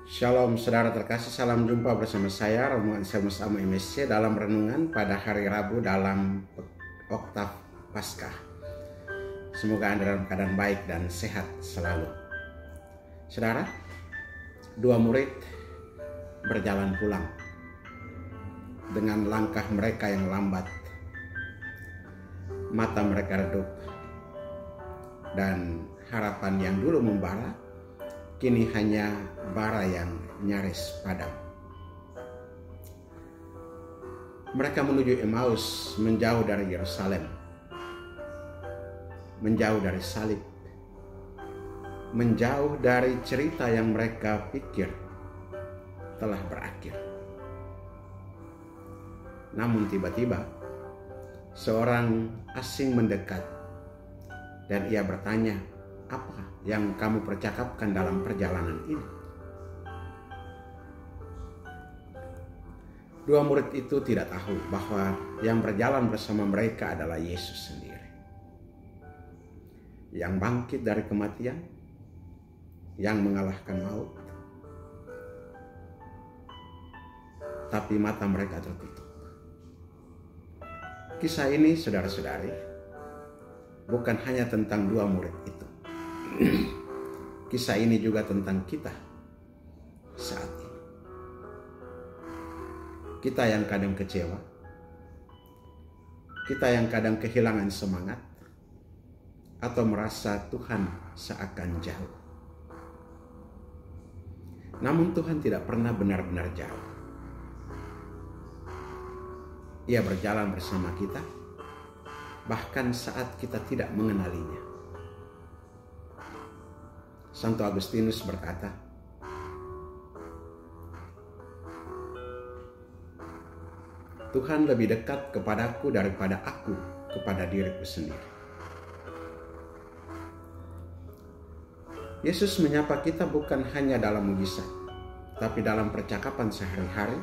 Shalom saudara terkasih, salam jumpa bersama saya Romuald sama-sama MSC dalam renungan pada hari Rabu dalam Oktav Paskah. Semoga Anda dalam keadaan baik dan sehat selalu. Saudara, dua murid berjalan pulang dengan langkah mereka yang lambat. Mata mereka redup dan harapan yang dulu membara kini hanya bara yang nyaris padam. Mereka menuju Emmaus, menjauh dari Yerusalem, menjauh dari salib, menjauh dari cerita yang mereka pikir telah berakhir. Namun tiba-tiba seorang asing mendekat dan ia bertanya, "Apa yang kamu percakapkan dalam perjalanan ini?" Dua murid itu tidak tahu bahwa yang berjalan bersama mereka adalah Yesus sendiri, yang bangkit dari kematian, yang mengalahkan maut. Tapi mata mereka tertutup. Kisah ini, saudara-saudari, bukan hanya tentang dua murid itu. Kisah ini juga tentang kita saat ini. Kita yang kadang kecewa, kita yang kadang kehilangan semangat, atau merasa Tuhan seakan jauh. Namun Tuhan tidak pernah benar-benar jauh. Ia berjalan bersama kita, bahkan saat kita tidak mengenalinya. Santo Agustinus berkata, "Tuhan lebih dekat kepadaku daripada aku kepada diriku sendiri." Yesus menyapa kita bukan hanya dalam mujizat, tapi dalam percakapan sehari-hari,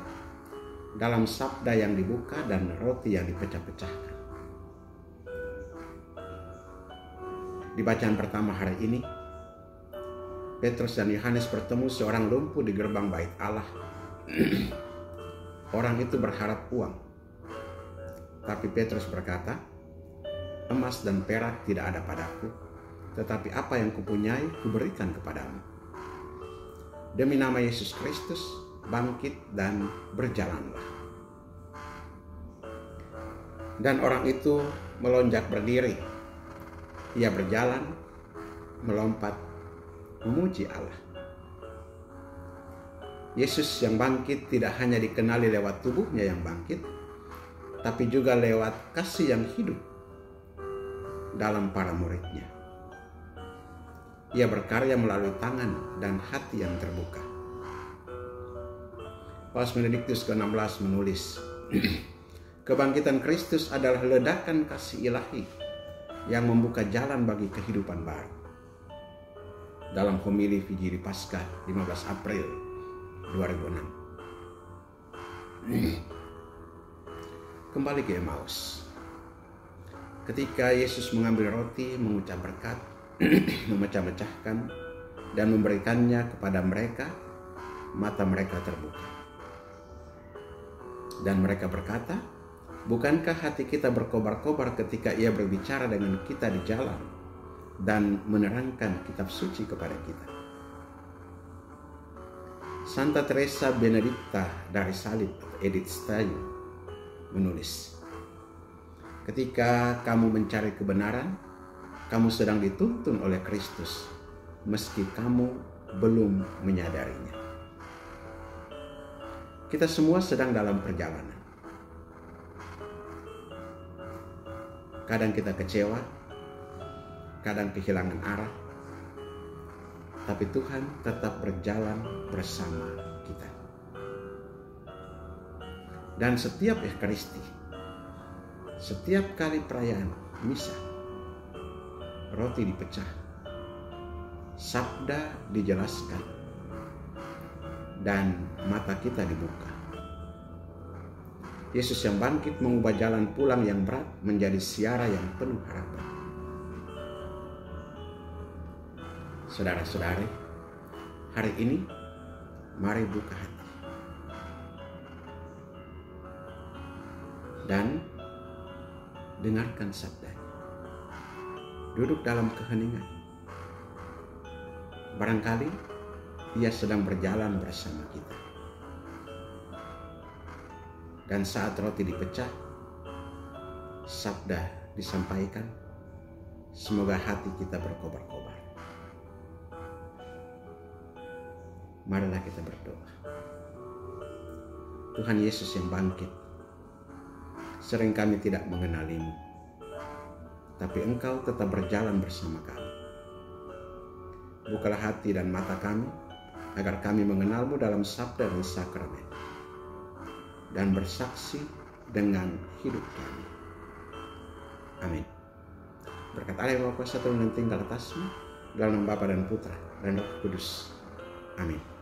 dalam sabda yang dibuka dan roti yang dipecah-pecahkan. Di bacaan pertama hari ini, Petrus dan Yohanes bertemu seorang lumpuh di gerbang bait Allah. Orang itu berharap uang. Tapi Petrus berkata, "Emas dan perak tidak ada padaku, tetapi apa yang kupunyai kuberikan kepadamu. Demi nama Yesus Kristus, bangkit dan berjalanlah." Dan orang itu melonjak berdiri. Ia berjalan, melompat, memuji Allah. Yesus yang bangkit tidak hanya dikenali lewat tubuhnya yang bangkit, tapi juga lewat kasih yang hidup dalam para muridnya. Ia berkarya melalui tangan dan hati yang terbuka. Paus Benediktus ke-16 menulis, "Kebangkitan Kristus adalah ledakan kasih ilahi yang membuka jalan bagi kehidupan baru." Dalam homili Vigili Paskah 15 April 2006. Kembali ke Emmaus. Ketika Yesus mengambil roti, mengucap berkat, memecah-mecahkan, dan memberikannya kepada mereka, mata mereka terbuka. Dan mereka berkata, "Bukankah hati kita berkobar-kobar ketika ia berbicara dengan kita di jalan dan menerangkan kitab suci kepada kita?" Santa Teresa Benedicta dari Salib, Edith Stein, menulis, "Ketika kamu mencari kebenaran, kamu sedang dituntun oleh Kristus, meski kamu belum menyadarinya." Kita semua sedang dalam perjalanan. Kadang kita kecewa, kadang kehilangan arah, tapi Tuhan tetap berjalan bersama kita. Dan setiap Ekaristi, setiap kali perayaan misa, roti dipecah, sabda dijelaskan, dan mata kita dibuka. Yesus yang bangkit mengubah jalan pulang yang berat menjadi siara yang penuh harapan. Saudara-saudari, hari ini Mari buka hati dan dengarkan sabdanya. Duduk dalam keheningan. Barangkali Ia sedang berjalan bersama kita. Dan saat roti dipecah, sabda disampaikan, semoga hati kita berkobar-kobar. Marilah kita berdoa. Tuhan Yesus yang bangkit, sering kami tidak mengenalimu, tapi Engkau tetap berjalan bersama kami. Bukalah hati dan mata kami, agar kami mengenalmu dalam sabda dan sakramen, dan bersaksi dengan hidup kami. Amin. Berkat Allah yang Maha Kuasa turun dan tinggal atasmu, dalam nama Bapa dan Putra dan Roh Kudus. Amin.